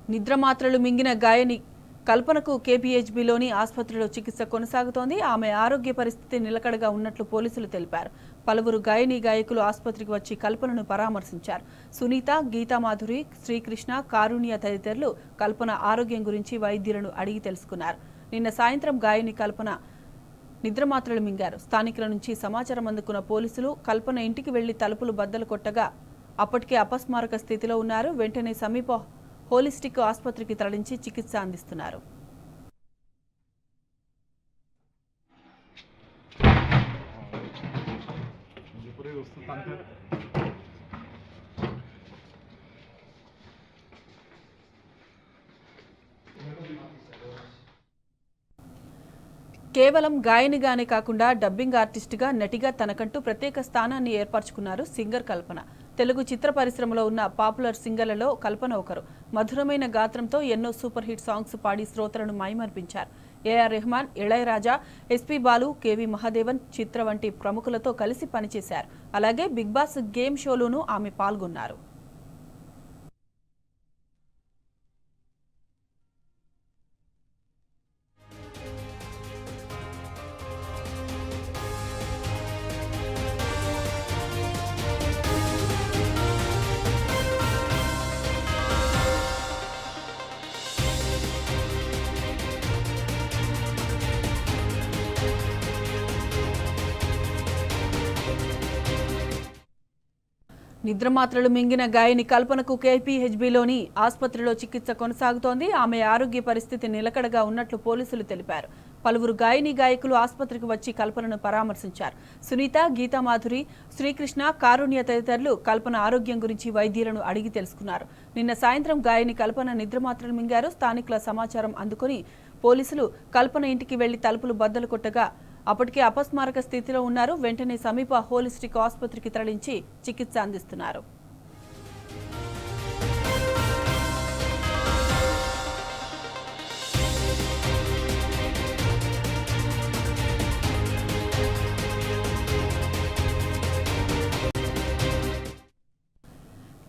నిద్రమాత్రలు మింగిన గాయని కల్పనకు కేపీహెచ్బీలోని ఆసుపత్రిలో చికిత్స కొనసాగుతోంది. ఆమె ఆరోగ్య పరిస్థితి నిలకడగా ఉన్నట్లు పోలీసులు తెలిపారు. పలువురు గాయకులు ఆసుపత్రికి వచ్చి కల్పనను పరామర్శించారు. సునీత, గీతామాధురి, శ్రీకృష్ణ, కారుణ్య తదితరులు కల్పన ఆరోగ్యం గురించి వైద్యులను అడిగి తెలుసుకున్నారు. నిన్న సాయంత్రం గాయని కల్పన నిద్రమాత్రలు మింగారు. స్థానికుల నుంచి సమాచారం అందుకున్న పోలీసులు కల్పన ఇంటికి వెళ్లి తలుపులు బద్దలు కొట్టగా అప్పటికే అపస్మారక స్థితిలో ఉన్నారు. వెంటనే సమీప హోలిస్టిక్ ఆసుపత్రికి తరలించి చికిత్స అందిస్తున్నారు. కేవలం గాయనిగానే కాకుండా డబ్బింగ్ ఆర్టిస్టుగా, నటిగా తనకంటూ ప్రత్యేక స్థానాన్ని ఏర్పరచుకున్నారు సింగర్ కల్పన. తెలుగు చిత్ర పరిశ్రమలో ఉన్న పాపులర్ సింగర్లలో కల్పన ఒకరు. మధురమైన గాత్రంతో ఎన్నో సూపర్ హిట్ సాంగ్స్ పాడి శ్రోతలను మైమర్పించారు. AR Rahman, Ilaiyaraaja, SP Balu, KV Mahadevan, Chitra వంటి ప్రముఖులతో కలిసి పనిచేశారు. అలాగే బిగ్ బాస్ గేమ్ షోలోనూ ఆమె పాల్గొన్నారు. నిద్రమాత్రలు మింగిన గాయని కల్పనకు కేపీహెచ్బీలోని ఆసుపత్రిలో చికిత్స కొనసాగుతోంది. ఆమె ఆరోగ్య పరిస్థితి నిలకడగా ఉన్నట్లు పోలీసులు తెలిపారు. పలువురు గాయకులు ఆసుపత్రికి వచ్చి కల్పనను పరామర్శించారు. సునీత, గీతామాధురి, శ్రీకృష్ణ, కారుణ్య తదితరులు కల్పన ఆరోగ్యం గురించి వైద్యులను అడిగి తెలుసుకున్నారు. నిన్న సాయంత్రం గాయని కల్పన నిద్రమాత్రలు మింగారు. స్థానికుల సమాచారం అందుకుని పోలీసులు కల్పన ఇంటికి వెళ్లి తలుపులు బద్దలు కొట్టగా అప్పటికే అపస్మారక స్థితిలో ఉన్నారు. వెంటనే సమీప హోలిస్టిక్ ఆసుపత్రికి తరలించి చికిత్స అందిస్తున్నారు.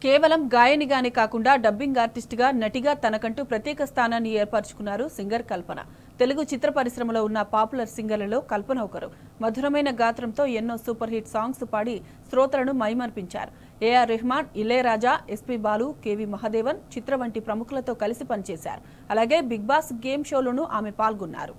కేవలం గాయనిగానే కాకుండా డబ్బింగ్ ఆర్టిస్టుగా, నటిగా తనకంటూ ప్రత్యేక స్థానాన్ని ఏర్పరచుకున్నారు సింగర్ కల్పన. తెలుగు చిత్ర పరిశ్రమలో ఉన్న పాపులర్ సింగర్లలో కల్పన ఒకరు. మధురమైన గాత్రంతో ఎన్నో సూపర్ హిట్ సాంగ్స్ పాడి శ్రోతలను మైమర్పించారు. AR Rahman, Ilaiyaraaja, SP Balu, KV Mahadevan, Chitra వంటి ప్రముఖులతో కలిసి పనిచేశారు. అలాగే బిగ్ బాస్ గేమ్ షోలోనూ ఆమె పాల్గొన్నారు.